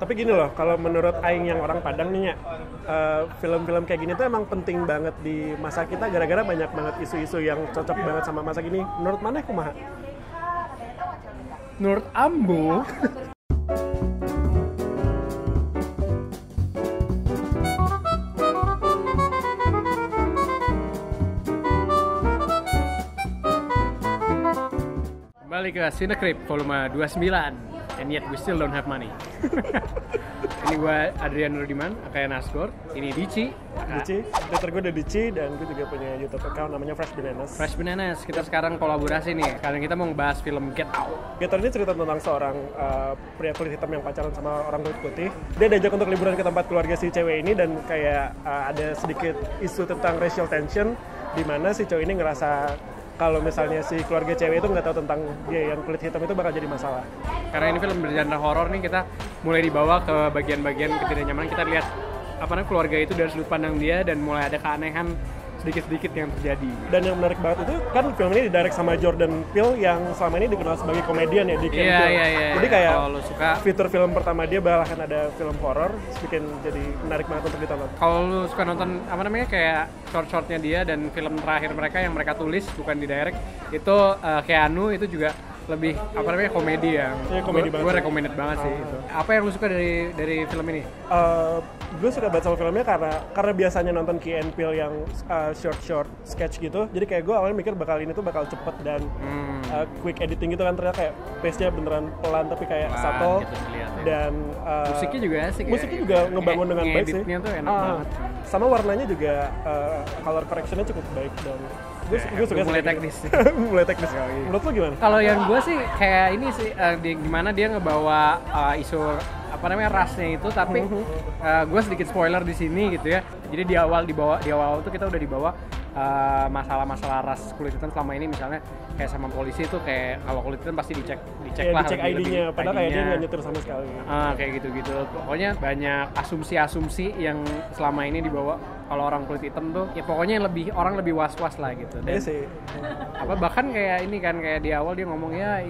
Tapi gini loh, kalau menurut Aing yang orang Padang nih ya, film-film kayak gini tuh emang penting banget di masa kita gara-gara banyak banget isu-isu yang cocok banget sama masa gini. Menurut mana kumaha? Menurut Ambo, kembali ke Cinecrip volume 29, and yet we still don't have money. Ini gue Adrian Rudiman, Akaya Nasgor. Ini Dici. Twitter gue udah Dici, dan gue juga punya YouTube account namanya Fresh Bananas. Fresh Bananas, kita sekarang kolaborasi nih. Karena kita mau ngebahas film Get Out. Get Out ini cerita tentang seorang pria kulit hitam yang pacaran sama orang kulit putih. Dia diajak untuk liburan ke tempat keluarga si cewek ini, dan kayak ada sedikit isu tentang racial tension, di mana si cewek ini ngerasa kalau misalnya si keluarga cewek itu nggak tahu tentang dia yang kulit hitam itu bakal jadi masalah. Karena ini film bergenre horor nih, kita mulai dibawa ke bagian-bagian ketidaknyamanan. Kita lihat apa namanya keluarga itu dari sudut pandang dia, dan mulai ada keanehan sedikit-sedikit yang terjadi. Dan yang menarik banget itu kan film ini didirect sama Jordan Peele yang selama ini dikenal sebagai komedian ya di Ken Peele. Jadi kayak suka fitur film pertama dia bahkan ada film horor, bikin jadi menarik banget untuk ditonton. Kalau lu suka nonton apa namanya kayak short-shortnya dia dan film terakhir mereka yang mereka tulis bukan di direct, itu Keanu itu juga lebih apa namanya komedi ya. Iya, komedi banget. Gue recommended banget sih itu. Apa yang lu suka dari film ini? Gue suka banget sama filmnya karena biasanya nonton Key and Peele yang short sketch gitu. Jadi kayak gue awalnya mikir ini tuh bakal cepet dan quick editing gitu kan, ternyata kayak pace-nya beneran pelan tapi kayak subtle gitu dan musiknya juga asik. Musiknya juga ngebangun dengan baik sih. Editnya tuh enak banget. Sama warnanya juga color correction-nya cukup baik dan gue suka mulai teknis. Mulai teknis. Menurut lu gimana? Kalau yang gue sih kayak ini sih gimana dia ngebawa isu apa namanya rasnya itu, tapi gue sedikit spoiler di sini gitu ya. Jadi di awal tuh kita udah dibawa masalah-masalah ras kulit hitam selama ini, misalnya kayak sama polisi tuh kayak kalau kulit hitam pasti dicek lah, dicek ID-nya, padahal kayak dia nggak nyetir sama sekali. Kayak gitu. Pokoknya banyak asumsi-asumsi yang selama ini dibawa kalau orang kulit hitam tuh, ya pokoknya orang lebih was-was lah gitu. Dan sih. Bahkan kayak ini kan, kayak di awal dia ngomong ya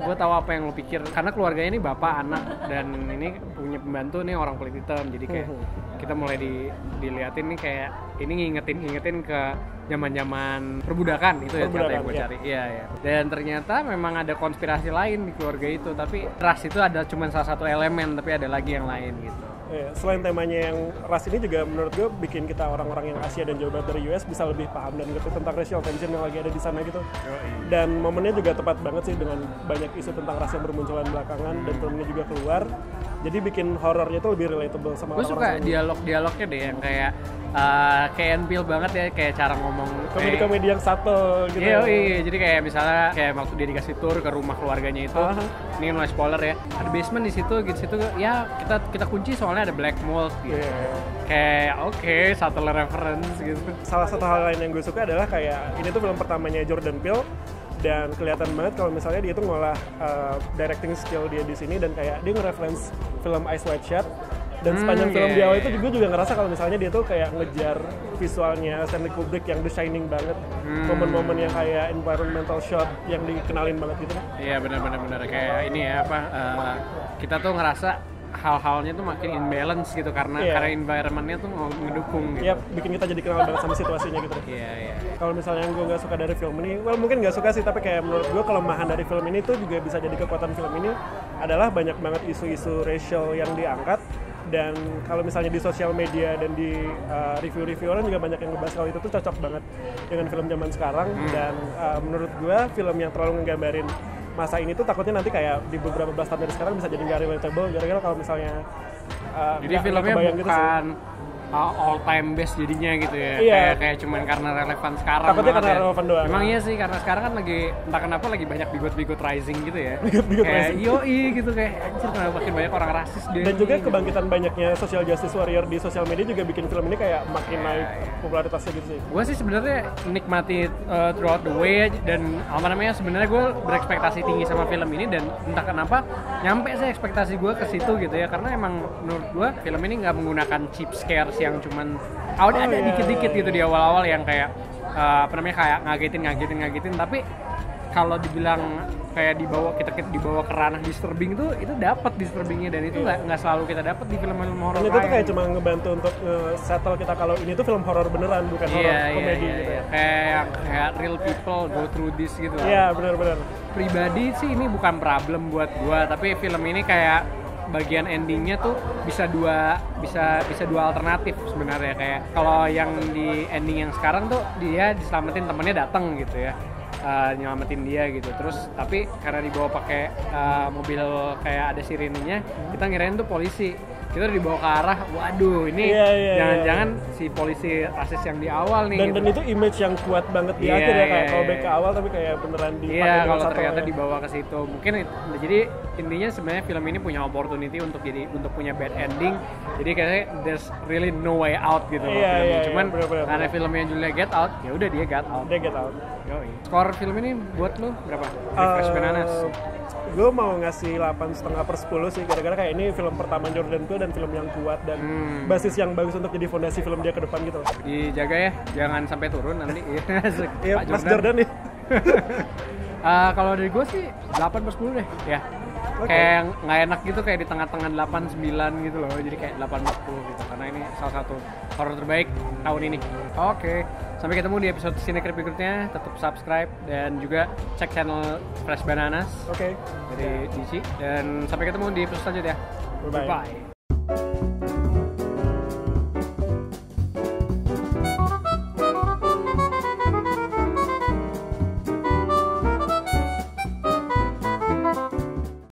gue tahu apa yang lo pikir, karena keluarganya ini bapak, anak, dan ini punya pembantu nih orang kulit hitam. Jadi kayak kita mulai diliatin nih kayak ini ngingetin ke zaman-zaman perbudakan itu ya, kata yang gue cari. Iya. Dan ternyata memang ada konspirasi lain di keluarga itu, tapi ras itu ada cuma salah satu elemen, tapi ada lagi yang lain gitu. Ya, selain temanya yang ras ini juga menurut gue bikin kita orang-orang yang Asia dan jauh banget dari US bisa lebih paham dan ngerti tentang racial tension yang lagi ada di sana gitu. Dan momennya juga tepat banget sih dengan banyak isu tentang ras yang bermunculan belakangan, dan filmnya juga keluar. Jadi bikin horornya tuh lebih relatable sama orang-orang. Gue suka dialog-dialognya deh yang kayak Key and Peele banget ya, kayak cara ngomong komedi-komedi yang subtle gitu. Iya, jadi kayak misalnya kayak waktu dia dikasih tour ke rumah keluarganya itu, ini mulai spoiler ya, ada basement di situ ya, kita kunci soalnya ada black mold gitu. Kayak subtle reference gitu. Salah satu hal lain yang gue suka adalah kayak ini tuh film pertamanya Jordan Peele, dan kelihatan banget kalau misalnya dia tuh ngolah directing skill dia di sini, dan kayak dia nge-reference film Eyes Wide Shut. Dan sepanjang film di awal itu juga ngerasa kalau misalnya dia tuh kayak ngejar visualnya Stanley Kubrick yang The Shining banget, momen-momen yang kayak environmental shot yang dikenalin banget gitu. Iya, benar kayak ini ya kita tuh ngerasa hal-halnya tuh makin imbalance gitu karena environment-nya tuh ngedukung gitu. Iya, bikin kita jadi kenal banget sama situasinya gitu. Iya. Kalau misalnya yang gue nggak suka dari film ini, mungkin nggak suka sih, tapi kayak menurut gue kelemahan dari film ini tuh juga bisa jadi kekuatan film ini adalah banyak banget isu-isu racial yang diangkat. Dan kalau misalnya di sosial media dan di review-review orang juga banyak yang ngebahas kalau itu tuh cocok banget dengan film zaman sekarang. Dan menurut gue film yang terlalu ngegambarin masa ini tuh takutnya nanti kayak di beberapa belas tahun dari sekarang bisa jadi nggak relatable, gara-gara kalau misalnya jadi filmnya bukan all time best jadinya gitu ya. Iya. Kayak cuman karena relevan sekarang. Takutnya karena relevan doang. Memang iya sih, karena sekarang kan lagi entah kenapa lagi banyak bigot rising gitu ya. Bigot kayak rising. Yoi gitu, kayak anjir kenapa makin banyak orang rasis dia. Dan juga kebangkitan banyaknya social justice warrior di sosial media juga bikin film ini kayak makin naik popularitasnya gitu sih. Gue sih sebenarnya nikmati throughout the way, dan sebenarnya gue berekspektasi tinggi sama film ini, dan entah kenapa nyampe sih ekspektasi gue ke situ gitu ya, karena emang menurut gue film ini nggak menggunakan cheap scares yang cuman ada dikit-dikit gitu di awal-awal yang kayak kayak ngagetin, tapi kalau dibilang kayak kita dibawa ke ranah disturbing itu dapat disturbingnya, dan itu nggak selalu kita dapat di film-film horor. Dan itu tuh kayak cuma ngebantu untuk settle kita kalau ini tuh film horor beneran, bukan horor komedi gitu ya. Kayak real people go through this gitu. Iya, benar-benar. Pribadi sih ini bukan problem buat gua, tapi film ini kayak bagian endingnya tuh bisa dua alternatif sebenarnya. Kayak kalau yang di ending yang sekarang tuh dia diselamatin temennya datang gitu ya, nyelamatin dia gitu. Terus tapi karena dibawa pakai mobil kayak ada sirenenya, kita ngirain tuh polisi. Kita dibawa ke arah, waduh ini jangan-jangan si polisi rasis yang di awal nih. Dan itu image yang kuat banget di akhir ya, kayak callback ke awal tapi kayak beneran dipakai dengan kalau satu ternyata dibawa ke situ. Mungkin jadi intinya sebenarnya film ini punya opportunity untuk punya bad ending. Jadi kayaknya there's really no way out gitu loh filmnya. Cuman karena filmnya Julia Get Out, ya udah dia get out. Dia get out. Yoi. Skor film ini buat lu berapa? Fresh Bananas. Gue mau ngasih 8,5/10 sih, gara-gara kayak ini film pertama Jordan Peele dan film yang kuat dan basis yang bagus untuk jadi fondasi film dia ke depan gitu. Dijaga ya, jangan sampai turun nanti. Iya, Mas Jordan nih. Kalau dari gue sih 8/10 deh ya. Kayak nggak enak gitu, kayak di tengah-tengah 8-9 gitu loh, jadi kayak 8/10 gitu, karena ini salah satu horor terbaik tahun ini. Oke, sampai ketemu di episode Cinecrip berikutnya. Tetap subscribe dan juga cek channel Fresh Bananas dari DC, dan sampai ketemu di episode selanjutnya. Bye. Bye.